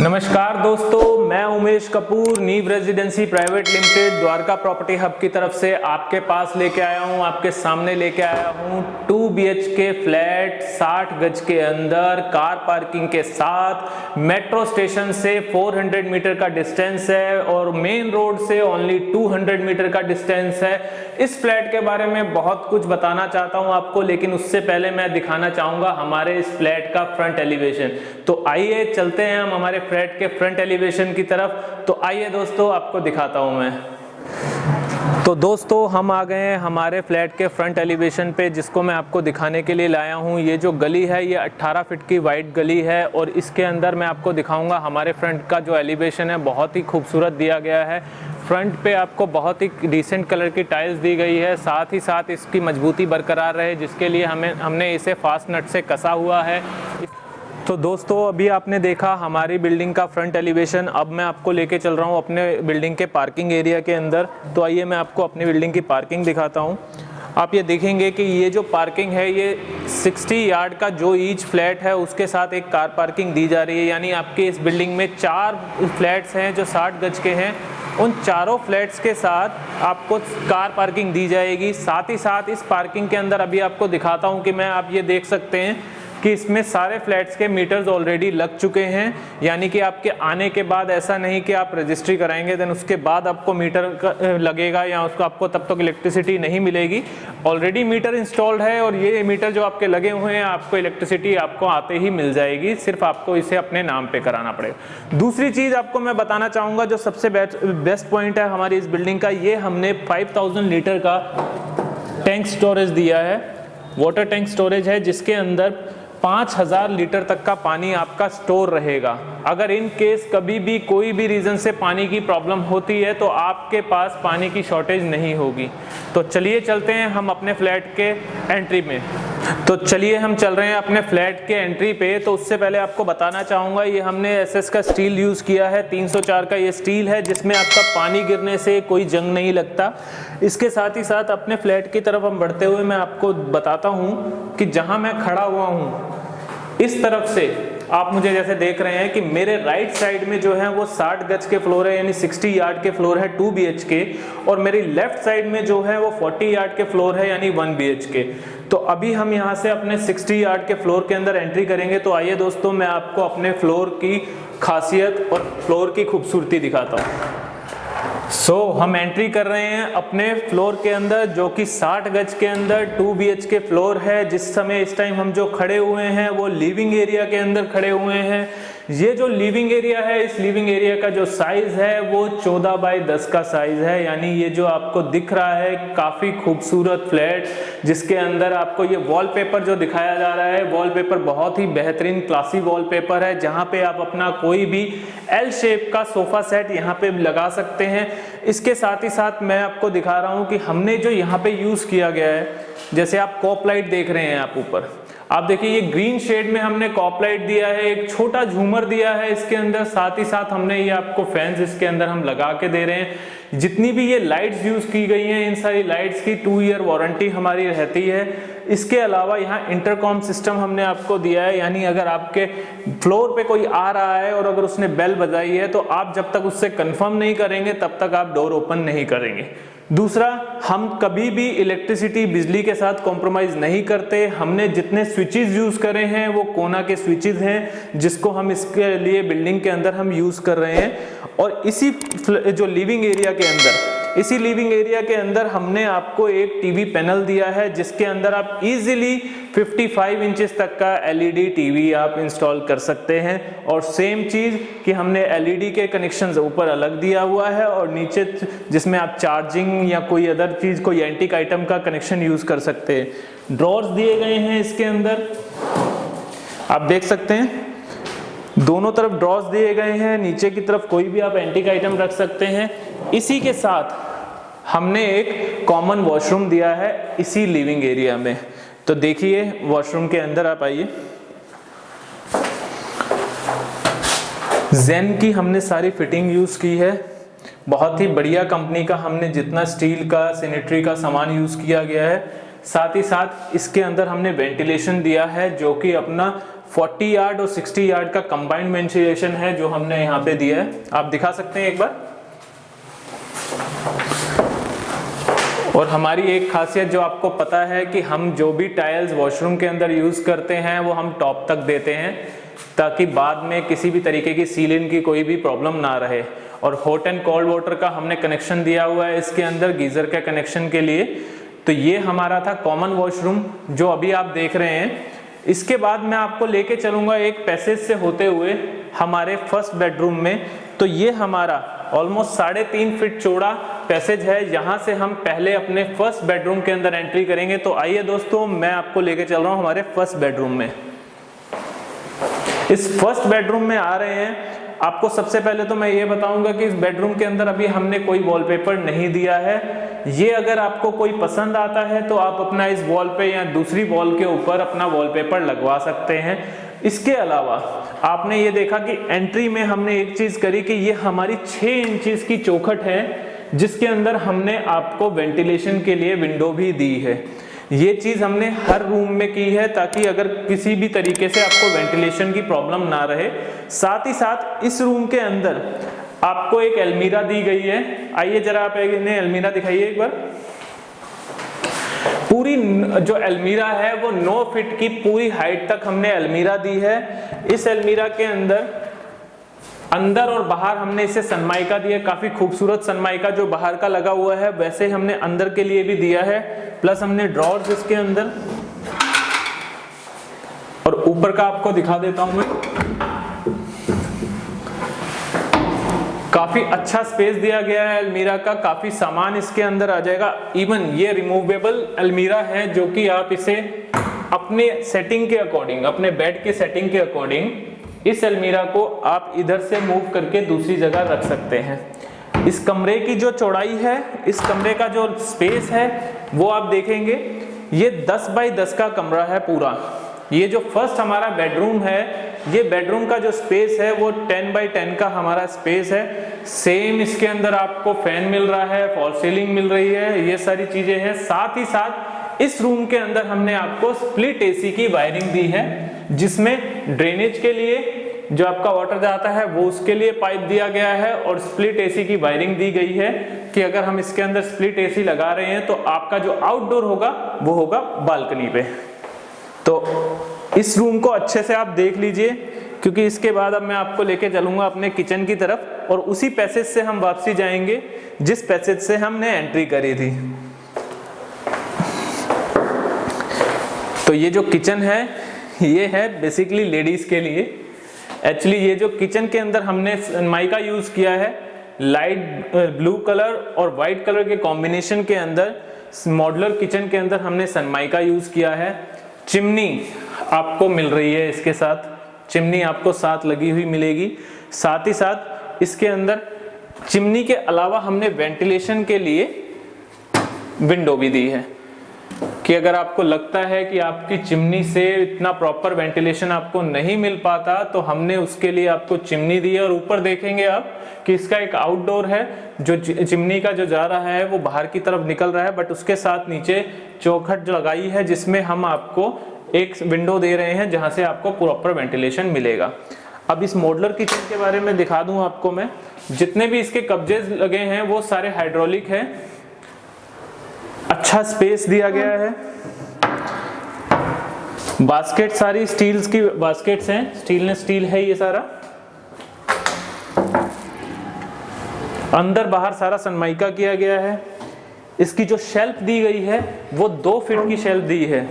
नमस्कार दोस्तों, मैं उमेश कपूर नीव residency private limited Dwarka property hub की तरफ से आपके पास लेके आया हूं, आपके सामने लेके आया हूं 2 BHK फ्लैट 60 गज के अंदर कार पार्किंग के साथ। मेट्रो स्टेशन से 400 मीटर का डिस्टेंस है और मेन रोड से ओनली 200 मीटर का डिस्टेंस है। इस फ्लैट के बारे में बहुत कुछ बताना चाहता हूं आपको, लेकिन उससे पहले मैं दिखाना चाहूंगा हमारे इस फ्लैट का फ्रंट एलिवेशन। तो आइए चलते हैं हम हमारे फ्लैट के फ्रंट एलिवेशन की तरफ। तो आइए दोस्तों आपको दिखाता हूं मैं। तो दोस्तों हम आ गए हैं हमारे फ्लैट के फ्रंट एलिवेशन पे, जिसको मैं आपको दिखाने के लिए लाया हूं। ये जो गली है ये 18 फीट की वाइड गली है और इसके अंदर मैं आपको दिखाऊंगा हमारे फ्रंट का जो एलिवेशन है बहुत ही खूबसूरत दिया गया है। फ्रंट पे आपको बहुत ही डिसेंट कलर की टाइल्स दी गई है, साथ ही साथ इसकी मजबूती बरकरार रहे जिसके लिए हमने इसे फास्ट नट से कसा हुआ है। तो दोस्तों अभी आपने देखा हमारी बिल्डिंग का फ्रंट एलिवेशन, अब मैं आपको लेके चल रहा हूँ अपने बिल्डिंग के पार्किंग एरिया के अंदर। तो आइए मैं आपको अपनी बिल्डिंग की पार्किंग दिखाता हूँ। आप ये देखेंगे कि ये जो पार्किंग है ये 60 यार्ड का जो ईच फ्लैट है उसके साथ एक कार पार्किंग दी जा रही है। यानी आपके इस बिल्डिंग में 4 फ्लैट्स हैं जो 60 गज के हैं, उन चारों फ्लैट्स के साथ आपको कार पार्किंग दी जाएगी। साथ ही साथ इस पार्किंग के अंदर अभी आपको दिखाता हूँ कि आप ये देख सकते हैं कि इसमें सारे फ्लैट्स के मीटर्स ऑलरेडी लग चुके हैं। यानी कि आपके आने के बाद ऐसा नहीं कि आप रजिस्ट्री कराएंगे देन उसके बाद आपको मीटर लगेगा या उसको आपको तब तक इलेक्ट्रिसिटी नहीं मिलेगी। ऑलरेडी मीटर इंस्टॉल्ड है और ये मीटर जो आपके लगे हुए हैं आपको इलेक्ट्रिसिटी आपको आते ही मिल जाएगी, सिर्फ आपको इसे अपने नाम पे कराना पड़ेगा। दूसरी चीज़ आपको मैं बताना चाहूँगा जो सबसे बेस्ट पॉइंट है हमारी इस बिल्डिंग का, ये हमने 5000 लीटर का टैंक स्टोरेज दिया है। वाटर टैंक स्टोरेज है जिसके अंदर 5000 लीटर तक का पानी आपका स्टोर रहेगा। अगर इन केस कभी भी कोई भी रीज़न से पानी की प्रॉब्लम होती है तो आपके पास पानी की शॉर्टेज नहीं होगी। तो चलिए चलते हैं हम अपने फ्लैट के एंट्री में। तो चलिए हम चल रहे हैं अपने फ्लैट के एंट्री पे। तो उससे पहले आपको बताना चाहूँगा ये हमने एसएस का स्टील यूज़ किया है, 304 का ये स्टील है जिसमें आपका पानी गिरने से कोई जंग नहीं लगता। इसके साथ ही साथ अपने फ्लैट की तरफ हम बढ़ते हुए मैं आपको बताता हूँ कि जहाँ मैं खड़ा हुआ हूँ इस तरफ से आप मुझे जैसे देख रहे हैं कि मेरे राइट साइड में जो है वो 60 गज के फ्लोर है, यानी 60 यार्ड के फ्लोर है 2 BHK, और मेरी लेफ्ट साइड में जो है वो 40 यार्ड के फ्लोर है यानी 1 BHK। तो अभी हम यहाँ से अपने 60 यार्ड के फ्लोर के अंदर एंट्री करेंगे। तो आइए दोस्तों मैं आपको अपने फ्लोर की खासियत और फ्लोर की खूबसूरती दिखाता हूँ। हम एंट्री कर रहे हैं अपने फ्लोर के अंदर जो कि 60 गज के अंदर 2 BHK फ्लोर है। जिस समय इस टाइम हम जो खड़े हुए हैं वो लिविंग एरिया के अंदर खड़े हुए हैं। ये जो लिविंग एरिया है, इस लिविंग एरिया का जो साइज है वो 14 बाई 10 का साइज है। यानी ये जो आपको दिख रहा है काफी खूबसूरत फ्लैट, जिसके अंदर आपको ये वॉलपेपर जो दिखाया जा रहा है, वॉलपेपर बहुत ही बेहतरीन क्लासी वॉलपेपर है, जहां पे आप अपना कोई भी एल शेप का सोफा सेट यहाँ पे लगा सकते हैं। इसके साथ ही साथ मैं आपको दिखा रहा हूँ कि हमने जो यहाँ पे यूज किया गया है, जैसे आप कॉप लाइट देख रहे हैं आप ऊपर, आप देखिए ये ग्रीन शेड में हमने कॉप लाइट दिया है, एक छोटा झूमर दिया है इसके अंदर। साथ ही साथ हमने ये आपको फैंस इसके अंदर हम लगा के दे रहे हैं। जितनी भी ये लाइट्स यूज की गई हैं इन सारी लाइट्स की 2 ईयर वारंटी हमारी रहती है। इसके अलावा यहाँ इंटरकॉम सिस्टम हमने आपको दिया है, यानी अगर आपके फ्लोर पे कोई आ रहा है और अगर उसने बेल बजाई है तो आप जब तक उससे कंफर्म नहीं करेंगे तब तक आप डोर ओपन नहीं करेंगे। दूसरा, हम कभी भी इलेक्ट्रिसिटी बिजली के साथ कॉम्प्रोमाइज नहीं करते। हमने जितने स्विचेस यूज करे हैं वो कोना के स्विचेस हैं जिसको हम इसके लिए बिल्डिंग के अंदर हम यूज कर रहे हैं। और इसी जो लिविंग एरिया के अंदर, इसी लिविंग एरिया के अंदर हमने आपको एक टीवी पैनल दिया है जिसके अंदर आप इजीली 55 इंचेस तक का एलईडी टीवी आप इंस्टॉल कर सकते हैं। और सेम चीज कि हमने एलईडी के कनेक्शंस ऊपर अलग दिया हुआ है और नीचे जिसमें आप चार्जिंग या कोई अदर चीज, कोई एंटीक आइटम का कनेक्शन यूज कर सकते हैं। ड्रॉर्स दिए गए हैं इसके अंदर, आप देख सकते हैं दोनों तरफ ड्रॉर्स दिए गए हैं, नीचे की तरफ कोई भी आप एंटीक आइटम रख सकते हैं। इसी के साथ हमने एक कॉमन वॉशरूम दिया है इसी लिविंग एरिया में। तो देखिए वॉशरूम के अंदर आप आइए, जेन की हमने सारी फिटिंग यूज की है, बहुत ही बढ़िया कंपनी का हमने जितना स्टील का सैनिटरी का सामान यूज किया गया है। साथ ही साथ इसके अंदर हमने वेंटिलेशन दिया है जो कि अपना 40 यार्ड और 60 यार्ड का कंबाइंड वेंटिलेशन है जो हमने यहाँ पे दिया है। आप दिखा सकते हैं एक बार। और हमारी एक खासियत जो आपको पता है कि हम जो भी टाइल्स वॉशरूम के अंदर यूज करते हैं वो हम टॉप तक देते हैं ताकि बाद में किसी भी तरीके की सीलिंग की कोई भी प्रॉब्लम ना रहे। और हॉट एंड कोल्ड वाटर का हमने कनेक्शन दिया हुआ है इसके अंदर गीजर के कनेक्शन के लिए। तो ये हमारा था कॉमन वॉशरूम जो अभी आप देख रहे हैं। इसके बाद मैं आपको लेके चलूंगा एक पैसेज से होते हुए हमारे फर्स्ट बेडरूम में। तो ये हमारा ऑलमोस्ट 3.5 फीट चौड़ा पैसेज है। यहाँ से हम पहले अपने फर्स्ट बेडरूम के अंदर एंट्री करेंगे। तो आइए दोस्तों, मैं आपको लेके चल रहा हूँ हमारे फर्स्ट बेडरूम में। इस फर्स्ट बेडरूम में आ रहे हैं। आपको सबसे पहले तो मैं ये बताऊंगा कि इस बेडरूम के अंदर अभी हमने कोई वॉलपेपर नहीं दिया है। ये अगर आपको कोई पसंद आता है तो आप अपना इस वॉल पे या दूसरी वॉल के ऊपर अपना वॉलपेपर लगवा सकते हैं। इसके अलावा आपने ये देखा कि एंट्री में हमने एक चीज करी कि ये हमारी 6 इंचेस की चौखट है जिसके अंदर हमने आपको वेंटिलेशन के लिए विंडो भी दी है। ये चीज हमने हर रूम में की है ताकि अगर किसी भी तरीके से आपको वेंटिलेशन की प्रॉब्लम ना रहे। साथ ही साथ इस रूम के अंदर आपको एक अलमीरा दी गई है। आइए जरा आप इन्हें अलमीरा दिखाइए एक बार। पूरी जो अलमीरा है वो 9 फीट की पूरी हाइट तक हमने अलमीरा दी है। इस अलमीरा के अंदर और बाहर हमने इसे सनमाइका दिया। काफी खूबसूरत सनमाइका जो बाहर का लगा हुआ है वैसे हमने अंदर के लिए भी दिया है। प्लस हमने ड्रॉर्स इसके अंदर, और ऊपर का आपको दिखा देता हूं मैं। काफी अच्छा स्पेस दिया गया है अलमीरा का। काफी सामान इसके अंदर आ जाएगा। इवन ये रिमूवेबल अलमीरा है जो कि आप इसे अपने सेटिंग के अकॉर्डिंग, अपने बेड के सेटिंग के अकॉर्डिंग इस अलमीरा को आप इधर से मूव करके दूसरी जगह रख सकते हैं। इस कमरे की जो चौड़ाई है, इस कमरे का जो स्पेस है वो आप देखेंगे ये 10 बाई 10 का कमरा है पूरा। ये जो फर्स्ट हमारा बेडरूम है, ये बेडरूम का जो स्पेस है वो 10 बाई 10 का हमारा स्पेस है। सेम इसके अंदर आपको फैन मिल रहा है, फॉल सीलिंग मिल रही है, ये सारी चीजें हैं। साथ ही साथ इस रूम के अंदर हमने आपको स्प्लिट एसी की वायरिंग दी है जिसमें ड्रेनेज के लिए जो आपका वाटर जाता है वो उसके लिए पाइप दिया गया है, और स्प्लिट एसी की वायरिंग दी गई है कि अगर हम इसके अंदर स्प्लिट एसी लगा रहे हैं तो आपका जो आउटडोर होगा वो होगा बालकनी पे। तो इस रूम को अच्छे से आप देख लीजिए क्योंकि इसके बाद अब मैं आपको लेके चलूंगा अपने किचन की तरफ, और उसी पैसेज से हम वापसी जाएंगे जिस पैसेज से हमने एंट्री करी थी। तो ये जो किचन है ये है बेसिकली लेडीज के लिए। एक्चुअली ये जो किचन के अंदर हमने सनमाइका यूज किया है, लाइट ब्लू कलर और व्हाइट कलर के कॉम्बिनेशन के अंदर मॉड्यूलर किचन के अंदर हमने सनमाइका यूज किया है। चिमनी आपको मिल रही है इसके साथ, चिमनी आपको साथ लगी हुई मिलेगी। साथ ही साथ इसके अंदर चिमनी के अलावा हमने वेंटिलेशन के लिए विंडो भी दी है कि अगर आपको लगता है कि आपकी चिमनी से इतना प्रॉपर वेंटिलेशन आपको नहीं मिल पाता तो हमने उसके लिए आपको चिमनी दी है। और ऊपर देखेंगे आप कि इसका एक आउटडोर है जो चिमनी का जो जा रहा है वो बाहर की तरफ निकल रहा है, बट उसके साथ नीचे चौखट लगाई है जिसमें हम आपको एक विंडो दे रहे हैं जहां से आपको प्रॉपर वेंटिलेशन मिलेगा। अब इस मॉड्यूलर किचन के बारे में दिखा दूं आपको मैं। जितने भी इसके कब्जे लगे हैं वो सारे हाइड्रोलिक है। अच्छा स्पेस दिया गया है। बास्केट सारी स्टील्स की बास्केट्स हैं, स्टेनलेस स्टील है ये सारा। अंदर बाहर सारा सनमाइका किया गया है। इसकी जो शेल्फ दी गई है वो 2 फीट की शेल्फ दी है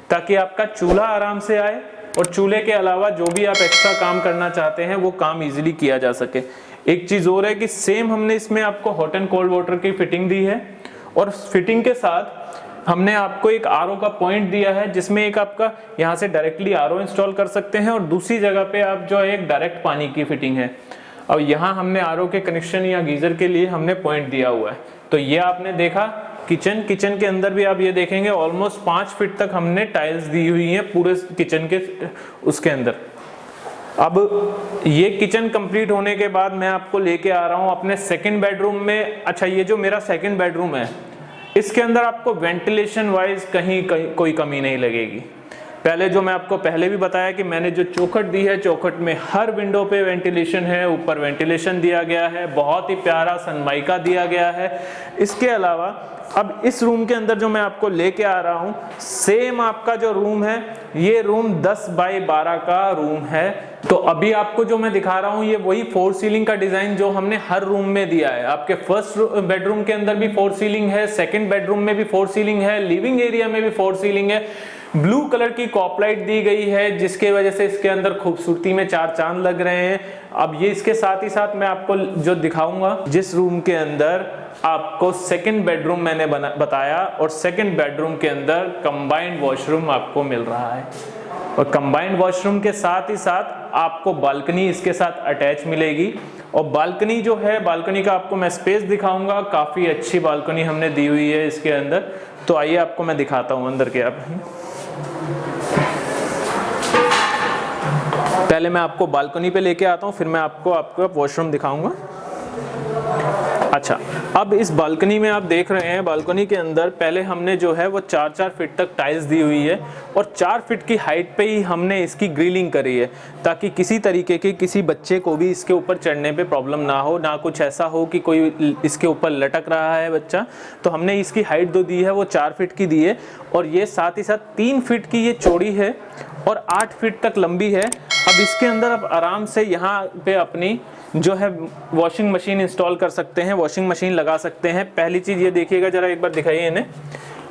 ताकि आपका चूल्हा आराम से आए और चूल्हे के अलावा जो भी आप एक्स्ट्रा काम करना चाहते हैं वो काम इजीली किया जा सके। एक चीज और है कि सेम हमने इसमें आपको हॉट एंड कोल्ड वाटर की फिटिंग दी है, और फिटिंग के साथ हमने आपको एक आरओ का पॉइंट दिया है जिसमें एक आपका यहाँ से डायरेक्टली आरओ इंस्टॉल कर सकते हैं, और दूसरी जगह पे आप जो एक डायरेक्ट पानी की फिटिंग है। और यहाँ हमने आरओ के कनेक्शन या गीजर के लिए हमने पॉइंट दिया हुआ है। तो ये आपने देखा किचन के अंदर भी आप ये देखेंगे ऑलमोस्ट 5 फीट तक हमने टाइल्स दी हुई है पूरे किचन के उसके अंदर। अब ये किचन कंप्लीट होने के बाद मैं आपको लेके आ रहा हूँ अपने सेकंड बेडरूम में। अच्छा, ये जो मेरा सेकंड बेडरूम है इसके अंदर आपको वेंटिलेशन वाइज कहीं कोई कमी नहीं लगेगी। पहले जो मैं आपको पहले भी बताया कि मैंने जो चौखट दी है, चौखट में हर विंडो पे वेंटिलेशन है, ऊपर वेंटिलेशन दिया गया है, बहुत ही प्यारा सनमाइका दिया गया है। इसके अलावा अब इस रूम के अंदर जो मैं आपको लेके आ रहा हूँ, सेम आपका जो रूम है, ये रूम 10 बाई 12 का रूम है। तो अभी आपको जो मैं दिखा रहा हूँ ये वही 4 सीलिंग का डिजाइन जो हमने हर रूम में दिया है। आपके फर्स्ट बेडरूम के अंदर भी 4 सीलिंग है, सेकंड बेडरूम में भी 4 सीलिंग है, लिविंग एरिया में भी 4 सीलिंग है। ब्लू कलर की कॉपलाइट दी गई है जिसके वजह से इसके अंदर खूबसूरती में 4 चांद लग रहे हैं। अब ये इसके साथ ही साथ मैं आपको जो दिखाऊंगा, जिस रूम के अंदर आपको सेकंड बेडरूम मैंने बताया, और सेकंड बेडरूम के अंदर कंबाइंड वॉशरूम आपको मिल रहा है, और कंबाइंड वॉशरूम के साथ ही साथ आपको बालकनी इसके साथ अटैच मिलेगी। और बालकनी जो है, बालकनी का आपको मैं स्पेस दिखाऊंगा, काफी अच्छी बालकनी हमने दी हुई है इसके अंदर। तो आइए आपको मैं दिखाता हूं अंदर के। आप पहले मैं आपको बालकनी पे लेके आता हूं, फिर मैं आपको वॉशरूम दिखाऊंगा। अच्छा, अब इस बालकनी में आप देख रहे हैं, बालकनी के अंदर पहले हमने जो है वो 4-4 फीट तक टाइल्स दी हुई है, और 4 फीट की हाइट पे ही हमने इसकी ग्रिलिंग करी है, ताकि किसी तरीके के किसी बच्चे को भी इसके ऊपर चढ़ने पे प्रॉब्लम ना हो, ना कुछ ऐसा हो कि कोई इसके ऊपर लटक रहा है बच्चा। तो हमने इसकी हाइट जो दी है वो 4 फीट की दी है, और ये साथ ही साथ 3 फीट की ये चौड़ी है और 8 फीट तक लंबी है। अब इसके अंदर आप आराम से यहाँ पे अपनी जो है वॉशिंग मशीन इंस्टॉल कर सकते हैं, वॉशिंग मशीन लगा सकते हैं। पहली चीज़ ये देखिएगा, जरा एक बार दिखाइए इन्हें।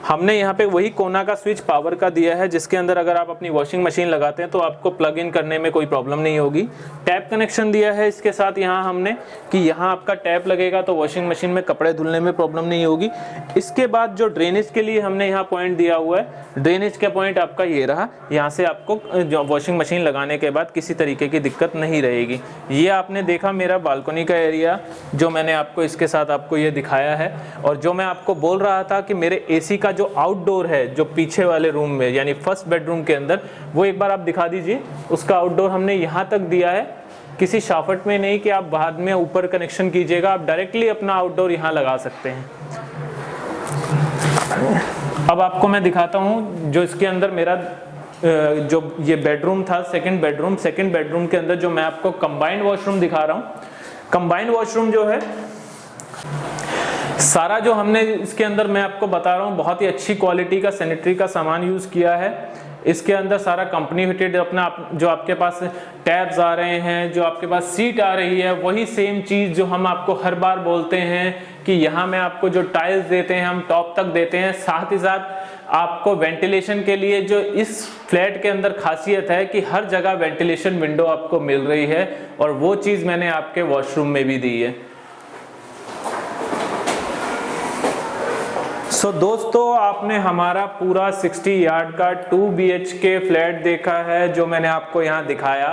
हमने यहाँ पे वही कोना का स्विच पावर का दिया है, जिसके अंदर अगर आप अपनी वॉशिंग मशीन लगाते हैं तो आपको प्लग इन करने में कोई प्रॉब्लम नहीं होगी। टैप कनेक्शन दिया है इसके साथ यहाँ हमने, कि यहाँ आपका टैप लगेगा तो वॉशिंग मशीन में कपड़े धुलने में प्रॉब्लम नहीं होगी। इसके बाद जो ड्रेनेज के लिए हमने यहाँ पॉइंट दिया हुआ है, ड्रेनेज का पॉइंट आपका ये रहा, यहाँ से आपको जो वॉशिंग मशीन लगाने के बाद किसी तरीके की दिक्कत नहीं रहेगी। ये आपने देखा मेरा बालकनी का एरिया, जो मैंने आपको इसके साथ आपको ये दिखाया है। और जो मैं आपको बोल रहा था कि मेरे एसी का जो आउटडोर है, जो पीछे वाले रूम में यानी फर्स्ट बेडरूम के अंदर, वो एक बार आप दिखा दीजिए। उसका आउटडोर हमने यहाँ तक दिया है, किसी शाफट में नहीं कि आप बाद में ऊपर कनेक्शन कीजिएगा, आप डायरेक्टली अपना आउटडोर यहाँ लगा सकते हैं। अब आपको मैं दिखाता हूँ जो इसके अंदर मेरा जो ये बेडरूम था, सेकंड बेडरूम के अंदर जो मैं आपको कंबाइंड वॉशरूम दिखा रहा हूँ। कंबाइंड वॉशरूम जो है, सारा जो हमने इसके अंदर मैं आपको बता रहा हूँ, बहुत ही अच्छी क्वालिटी का सैनिटरी का सामान यूज किया है। इसके अंदर सारा कंपनी फिटेड अपना जो आपके पास टैब्स आ रहे हैं, जो आपके पास सीट आ रही है, वही सेम चीज़ जो हम आपको हर बार बोलते हैं कि यहाँ में आपको जो टाइल्स देते हैं हम टॉप तक देते हैं। साथ ही साथ आपको वेंटिलेशन के लिए जो इस फ्लैट के अंदर खासियत है कि हर जगह वेंटिलेशन विंडो आपको मिल रही है, और वो चीज़ मैंने आपके वॉशरूम में भी दी है। सो दोस्तों, आपने हमारा पूरा 60 यार्ड का 2 BHK फ्लैट देखा है, जो मैंने आपको यहाँ दिखाया।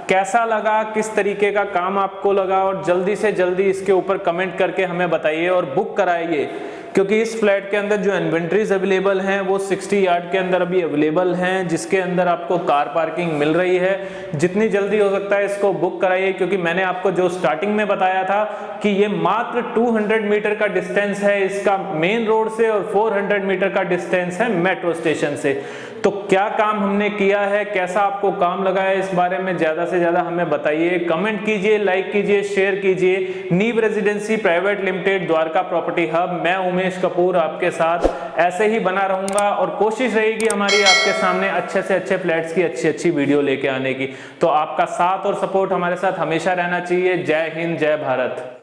कैसा लगा, किस तरीके का काम आपको लगा, और जल्दी से जल्दी इसके ऊपर कमेंट करके हमें बताइए और बुक कराइए, क्योंकि इस फ्लैट के अंदर जो इन्वेंट्रीज अवेलेबल हैं वो 60 यार्ड के अंदर अभी अवेलेबल हैं, जिसके अंदर आपको कार पार्किंग मिल रही है। जितनी जल्दी हो सकता है इसको बुक कराइए, क्योंकि मैंने आपको जो स्टार्टिंग में बताया था कि ये मात्र 200 मीटर का डिस्टेंस है इसका मेन रोड से, और 400 मीटर का डिस्टेंस है मेट्रो स्टेशन से। तो क्या काम हमने किया है, कैसा आपको काम लगा है, इस बारे में ज्यादा से ज्यादा हमें बताइए। कमेंट कीजिए, लाइक कीजिए, शेयर कीजिए। नीव residency private limited, Dwarka property hub. मैं उमेश कपूर आपके साथ ऐसे ही बना रहूंगा, और कोशिश रहेगी हमारी आपके सामने अच्छे से अच्छे फ्लैट्स की अच्छी वीडियो लेके आने की। तो आपका साथ और सपोर्ट हमारे साथ हमेशा रहना चाहिए। जय हिंद, जय भारत।